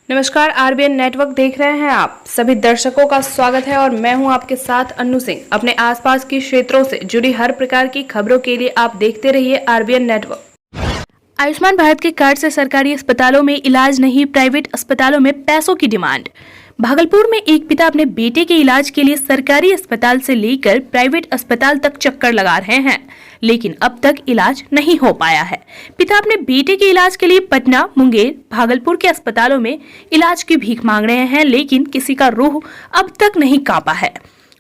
नमस्कार, RBN network देख रहे हैं आप सभी दर्शकों का स्वागत है और मैं हूं आपके साथ अन्नू सिंह। अपने आसपास के क्षेत्रों से जुड़ी हर प्रकार की खबरों के लिए आप देखते रहिए आरबीएन नेटवर्क। आयुष्मान भारत के कार्ड से सरकारी अस्पतालों में इलाज नहीं, प्राइवेट अस्पतालों में पैसों की डिमांड। भागलपुर में एक पिता अपने बेटे के इलाज के लिए सरकारी अस्पताल से लेकर प्राइवेट अस्पताल तक चक्कर लगा रहे हैं, लेकिन अब तक इलाज नहीं हो पाया है। पिता अपने बेटे के इलाज के लिए पटना, मुंगेर, भागलपुर के अस्पतालों में इलाज की भीख मांग रहे हैं, लेकिन किसी का रूह अब तक नहीं कांपा है।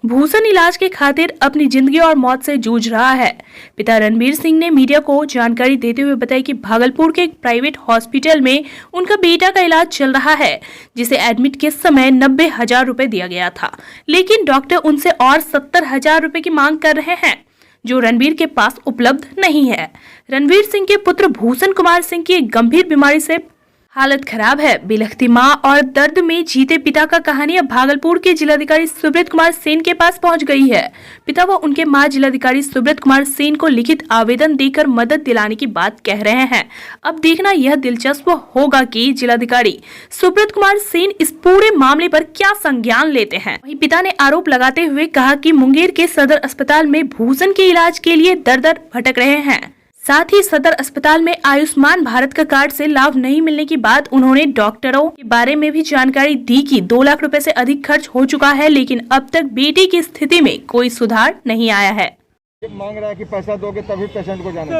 भूषण इलाज के खातिर अपनी जिंदगी और मौत से जूझ रहा है। पिता रणबीर सिंह ने मीडिया को जानकारी देते हुए बताया कि भागलपुर के एक प्राइवेट हॉस्पिटल में उनका बेटा का इलाज चल रहा है, जिसे एडमिट के समय 90,000 रुपए दिया गया था, लेकिन डॉक्टर उनसे और 70,000 रुपए की मांग कर रहे हैं, जो रणबीर के पास उपलब्ध नहीं है। रणबीर सिंह के पुत्र भूषण कुमार सिंह की एक गंभीर बीमारी से हालत खराब है। बिलखती मां और दर्द में जीते पिता का कहानी अब भागलपुर के जिलाधिकारी सुब्रत कुमार सेन के पास पहुंच गई है। पिता व उनके मां जिलाधिकारी सुब्रत कुमार सेन को लिखित आवेदन देकर मदद दिलाने की बात कह रहे हैं। अब देखना यह दिलचस्प होगा कि जिलाधिकारी सुब्रत कुमार सेन इस पूरे मामले पर क्या संज्ञान लेते हैं। वहीं पिता ने आरोप लगाते हुए कहा कि मुंगेर के सदर अस्पताल में भूषण के इलाज के लिए दर दर भटक रहे हैं। साथ ही सदर अस्पताल में आयुष्मान भारत का कार्ड से लाभ नहीं मिलने की बात उन्होंने डॉक्टरों के बारे में भी जानकारी दी कि 2 लाख रुपए से अधिक खर्च हो चुका है, लेकिन अब तक बेटे की स्थिति में कोई सुधार नहीं आया है। मांग रहा है कि पैसा दोगे तभी पेशेंट को जाना।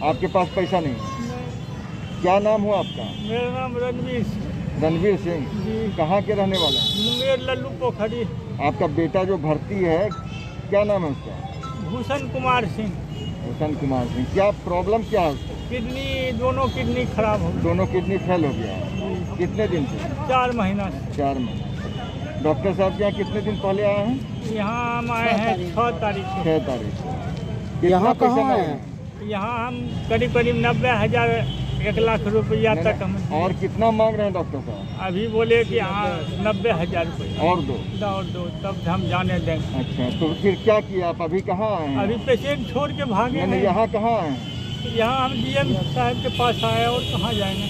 आपके पास पैसा नहीं। क्या नाम हुआ आपका? मेरा नाम रणबीर सिंह। रणबीर सिंह कहाँ के रहने वाला है? मुंगेर लल्लू पोखरी। आपका बेटा जो भर्ती है, क्या नाम है उसका? भूषण कुमार सिंह। भूषण कुमार सिंह। क्या प्रॉब्लम क्या है उसको? किडनी, दोनों किडनी खराब हो गई। दोनों किडनी फेल हो गया है। कितने दिन से? 4 महीना से। 4 महीना। डॉक्टर साहब के यहाँ कितने दिन पहले आए हैं? यहाँ हम आए हैं 6 तारीख को। 6 तारीख को। यहाँ कहाँ आए हैं? यहाँ हम करीब 90,000 1 लाख रुपया तक हम। और कितना मांग रहे हैं डॉक्टर साहब? अभी बोले कि हाँ 90,000 रुपया और दो तब हम जाने देंगे। अच्छा, तो फिर क्या किया आप? अभी कहाँ आए हैं? अभी पेशेंट छोड़ के भागे हैं। यहाँ कहाँ आए हैं? यहाँ हम डीएम साहब के पास आए और कहाँ जाएंगे।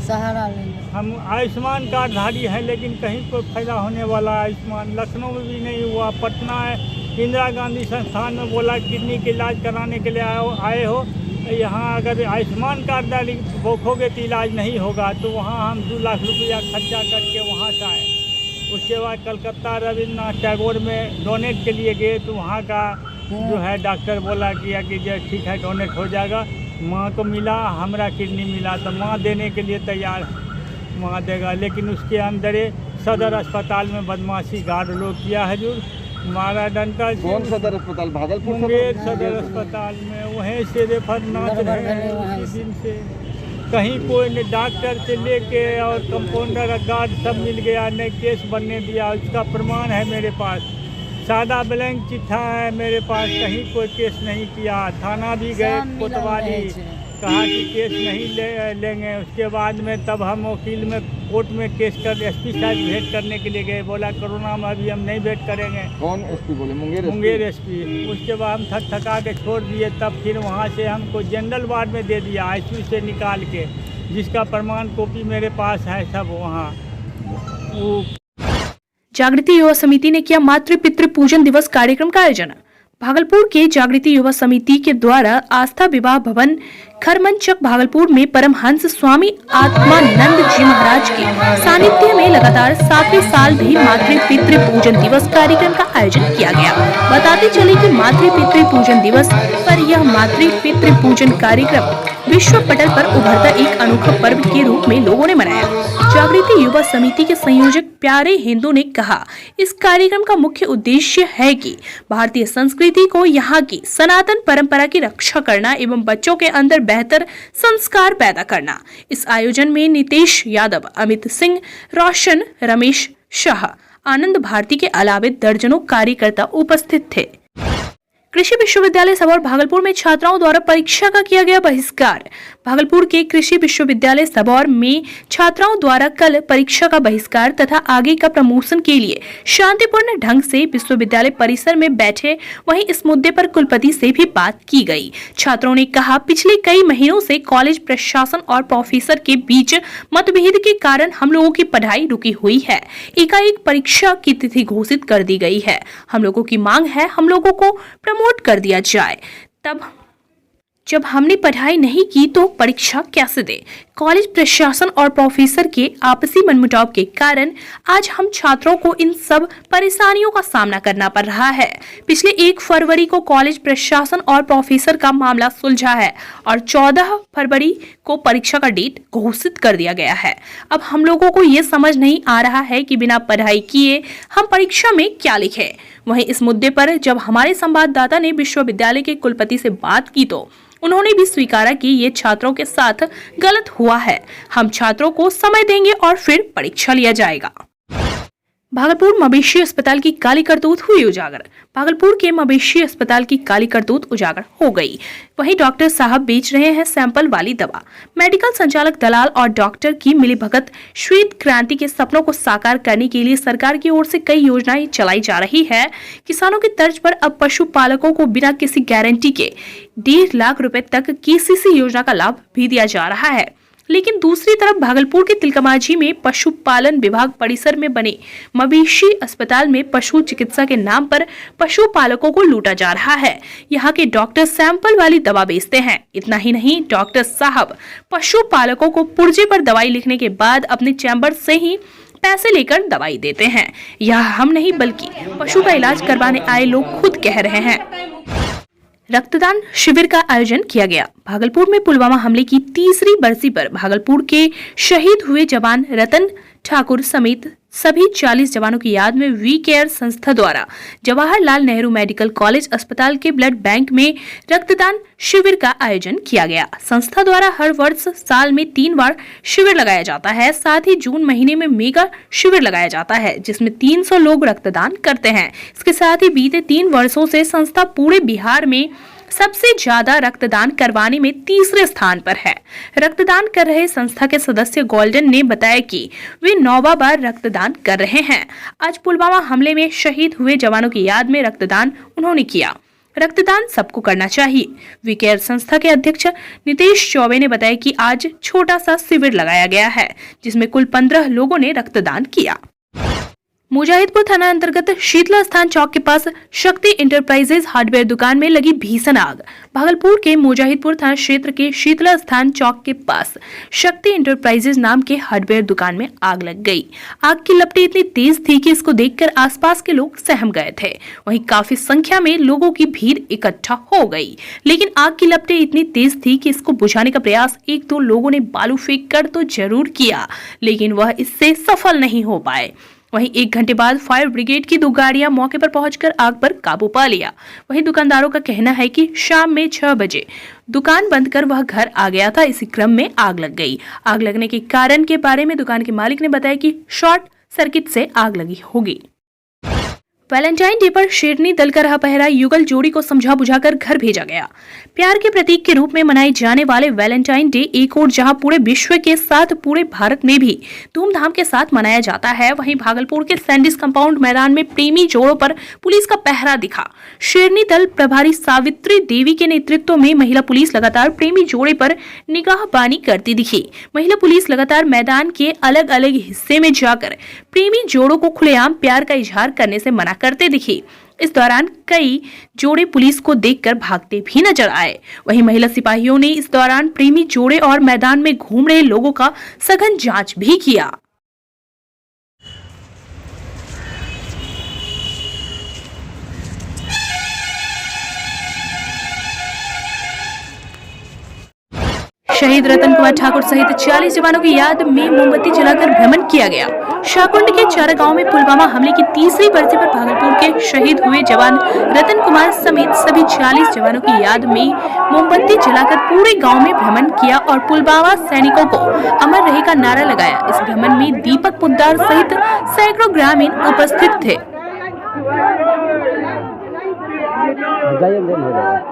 सहारा लेंगे। हम आयुष्मान कार्डधारी हैं, लेकिन कहीं कोई फायदा होने वाला आयुष्मान लखनऊ में भी नहीं हुआ। पटना है, इंदिरा गांधी संस्थान में बोला किडनी के इलाज कराने के लिए आए हो। यहाँ अगर आयुष्मान कार्डधारी भोखोगे तो इलाज नहीं होगा, तो वहाँ हम 2 लाख रुपया खर्चा करके वहाँ से आए। उसके बाद कलकत्ता रविन्द्रनाथ टैगोर में डोनेट के लिए गए, तो वहाँ का जो है डॉक्टर बोला कि जो ठीक है डोनेट हो जाएगा। माँ को मिला, हमरा किडनी मिला, तो माँ देने के लिए तैयार, माँ देगा। लेकिन उसके अंदर सदर अस्पताल में बदमाशी गार्ड लोग किया है, जो मारा डंडा। कौन सदर अस्पताल? भागलपुर मुंगेर सदर अस्पताल में वहीं से रेफर नाच रहे हैं उसी दिन से। कहीं कोई ने डॉक्टर से लेके और कंपाउंडर गार्ड सब मिल गया, नहीं केस बनने दिया। उसका प्रमाण है मेरे पास, सादा ब्लैंक चिट्ठा है मेरे पास, कहीं कोई केस नहीं किया। थाना भी गए, कोतवाली, कहा कि केस नहीं लेंगे। उसके बाद में तब हम वकील में कोर्ट में केस कर एसपी साहब भेंट करने के लिए गए, बोला कोरोना में अभी हम नहीं भेंट करेंगे। कौन एसपी बोले? मुंगेर एसपी। उसके बाद हम थक थका के छोड़ दिए। तब फिर वहाँ से हमको जनरल वार्ड में दे दिया, आईसीयू से निकाल के, जिसका प्रमाण कॉपी मेरे पास है सब वहाँ। जागृति युवा समिति ने किया मातृ पितृ पूजन दिवस कार्यक्रम का आयोजन। भागलपुर के जागृति युवा समिति के द्वारा आस्था विवाह भवन खरमनचक भागलपुर में परमहंस स्वामी आत्मानंद जी महाराज के सानिध्य में लगातार 7वें साल भी मातृ पितृ पूजन दिवस कार्यक्रम का आयोजन किया गया। बताते चले कि मातृ पितृ पूजन दिवस पर यह मातृ पितृ पूजन कार्यक्रम विश्व पटल पर उभरता एक अनोखा पर्व के रूप में लोगों ने मनाया। जागृति युवा समिति के संयोजक प्यारे हिंदू ने कहा, इस कार्यक्रम का मुख्य उद्देश्य है कि भारतीय संस्कृति को, यहाँ की सनातन परंपरा की रक्षा करना एवं बच्चों के अंदर बेहतर संस्कार पैदा करना। इस आयोजन में नितेश यादव, अमित सिंह, रोशन, रमेश शाह, आनंद भारती के अलावे दर्जनों कार्यकर्ता उपस्थित थे। कृषि विश्वविद्यालय सबौर भागलपुर में छात्राओं द्वारा परीक्षा का किया गया बहिष्कार। भागलपुर के कृषि विश्वविद्यालय सबौर में छात्राओं द्वारा कल परीक्षा का बहिष्कार तथा आगे का प्रमोशन के लिए शांतिपूर्ण ढंग से विश्वविद्यालय परिसर में बैठे। वहीं इस मुद्दे पर कुलपति से भी बात की गई। छात्रों ने कहा, पिछले कई महीनों से कॉलेज प्रशासन और प्रोफेसर के बीच मतभेद के कारण हम लोगों की पढ़ाई रुकी हुई है। एकाएक परीक्षा की तिथि घोषित कर दी गई है। हम लोगों की मांग है हम लोगों को प्रमोट कर दिया जाए। तब जब हमने पढ़ाई नहीं की तो परीक्षा कैसे दे? कॉलेज प्रशासन और प्रोफेसर के आपसी मनमुटाव के कारण आज हम छात्रों को इन सब परेशानियों का सामना करना पड़ रहा है। पिछले 1 फरवरी को कॉलेज प्रशासन और प्रोफेसर का मामला सुलझा है और 14 फरवरी को परीक्षा का डेट घोषित कर दिया गया है। अब हम लोगों को ये समझ नहीं आ रहा है कि बिना पढ़ाई किए हम परीक्षा में क्या लिखें। वहीं इस मुद्दे पर जब हमारे संवाददाता ने विश्वविद्यालय के कुलपति से बात की तो उन्होंने भी स्वीकारा कि ये छात्रों के साथ गलत हुआ है। हम छात्रों को समय देंगे और फिर परीक्षा लिया जाएगा। भागलपुर मवेशी अस्पताल की काली करतूत हुई उजागर। भागलपुर के मवेशी अस्पताल की काली करतूत उजागर हो गई। वहीं डॉक्टर साहब बेच रहे हैं सैंपल वाली दवा। मेडिकल संचालक दलाल और डॉक्टर की मिलीभगत श्वेत क्रांति के सपनों को साकार करने के लिए सरकार की ओर से कई योजनाएं चलाई जा रही है। किसानों की तर्ज पर अब पशुपालकों को बिना किसी गारंटी के 1.5 लाख रुपए तक KCC योजना का लाभ भी दिया जा रहा है। लेकिन दूसरी तरफ भागलपुर के तिलकमाझी में पशुपालन विभाग परिसर में बने मवेशी अस्पताल में पशु चिकित्सा के नाम पर पशुपालकों को लूटा जा रहा है। यहाँ के डॉक्टर सैंपल वाली दवा बेचते हैं। इतना ही नहीं, डॉक्टर साहब पशुपालकों को पुर्जे पर दवाई लिखने के बाद अपने चैम्बर से ही पैसे लेकर दवाई देते हैं। यह हम नहीं बल्कि पशु का इलाज करवाने आए लोग खुद कह रहे हैं। रक्तदान शिविर का आयोजन किया गया। भागलपुर में पुलवामा हमले की 3री बरसी पर भागलपुर के शहीद हुए जवान रतन ठाकुर समेत सभी 40 जवानों की याद में वी केयर संस्था द्वारा जवाहरलाल नेहरू मेडिकल कॉलेज अस्पताल के ब्लड बैंक में रक्तदान शिविर का आयोजन किया गया। संस्था द्वारा हर वर्ष साल में 3 बार शिविर लगाया जाता है। साथ ही जून महीने में मेगा शिविर लगाया जाता है जिसमें 300 लोग रक्तदान करते हैं। इसके साथ ही बीते 3 वर्षों से संस्था पूरे बिहार में सबसे ज्यादा रक्तदान करवाने में 3रे स्थान पर है। रक्तदान कर रहे संस्था के सदस्य गोल्डन ने बताया कि वे 9वां बार रक्तदान कर रहे हैं। आज पुलवामा हमले में शहीद हुए जवानों की याद में रक्तदान उन्होंने किया। रक्तदान सबको करना चाहिए। वी केयर संस्था के अध्यक्ष नितेश चौबे ने बताया कि आज छोटा सा शिविर लगाया गया है जिसमें कुल 15 लोगों ने रक्तदान किया। मुजाहिदपुर थाना अंतर्गत शीतला स्थान चौक के पास शक्ति इंटरप्राइजेज हार्डवेयर दुकान में लगी भीषण आग। भागलपुर के मुजाहिदपुर थाना क्षेत्र के शीतला स्थान चौक के पास शक्ति इंटरप्राइजेज नाम के हार्डवेयर दुकान में आग लग गई। आग की लपटें इतनी तेज थी कि इसको देखकर आसपास के लोग सहम गए थे। वहीं काफी संख्या में लोगों की भीड़ इकट्ठा हो गई, लेकिन आग की लपटें इतनी तेज थी कि इसको बुझाने का प्रयास 1-2 लोगों ने बालू फेंक कर तो जरूर किया, लेकिन वह इससे सफल नहीं हो पाए। वहीं 1 घंटे बाद फायर ब्रिगेड की 2 गाड़ियां मौके पर पहुंचकर आग पर काबू पा लिया। वहीं दुकानदारों का कहना है कि शाम में 6 बजे दुकान बंद कर वह घर आ गया था। इसी क्रम में आग लग गई। आग लगने के कारण के बारे में दुकान के मालिक ने बताया कि शॉर्ट सर्किट से आग लगी होगी। वैलेंटाइन डे पर शेरनी दल का रहा पहरा युगल जोड़ी को समझा बुझाकर घर भेजा गया। प्यार के प्रतीक के रूप में मनाए जाने वाले वैलेंटाइन डे एक और जहां पूरे विश्व के साथ पूरे भारत में भी धूमधाम के साथ मनाया जाता है, वहीं भागलपुर के सैंडिस कंपाउंड मैदान में प्रेमी जोड़ों पर पुलिस का पहरा दिखा। शेरनी दल प्रभारी सावित्री देवी के नेतृत्व में महिला पुलिस लगातार प्रेमी जोड़े पर निगाहबानी करती दिखी। महिला पुलिस लगातार मैदान के अलग अलग हिस्से में जाकर प्रेमी जोड़ों को खुलेआम प्यार का इजहार करने से मना करते दिखी। इस दौरान कई जोड़े पुलिस को देखकर भागते भी नजर आए। वहीं महिला सिपाहियों ने इस दौरान प्रेमी जोड़े और मैदान में घूम रहे लोगों का सघन जांच भी किया। शहीद रतन कुमार ठाकुर सहित 40 जवानों की याद में मोमबत्ती जलाकर भ्रमण किया गया। शाकुंड के चारा गांव में पुलवामा हमले की 3री बरसी पर भागलपुर के शहीद हुए जवान रतन कुमार समेत सभी 40 जवानों की याद में मोमबत्ती जलाकर पूरे गांव में भ्रमण किया और पुलवामा सैनिकों को अमर रहे का नारा लगाया। इस भ्रमण में दीपक पुद्दार सहित सैकड़ों ग्रामीण उपस्थित थे। जाइए देन हो जाएगा।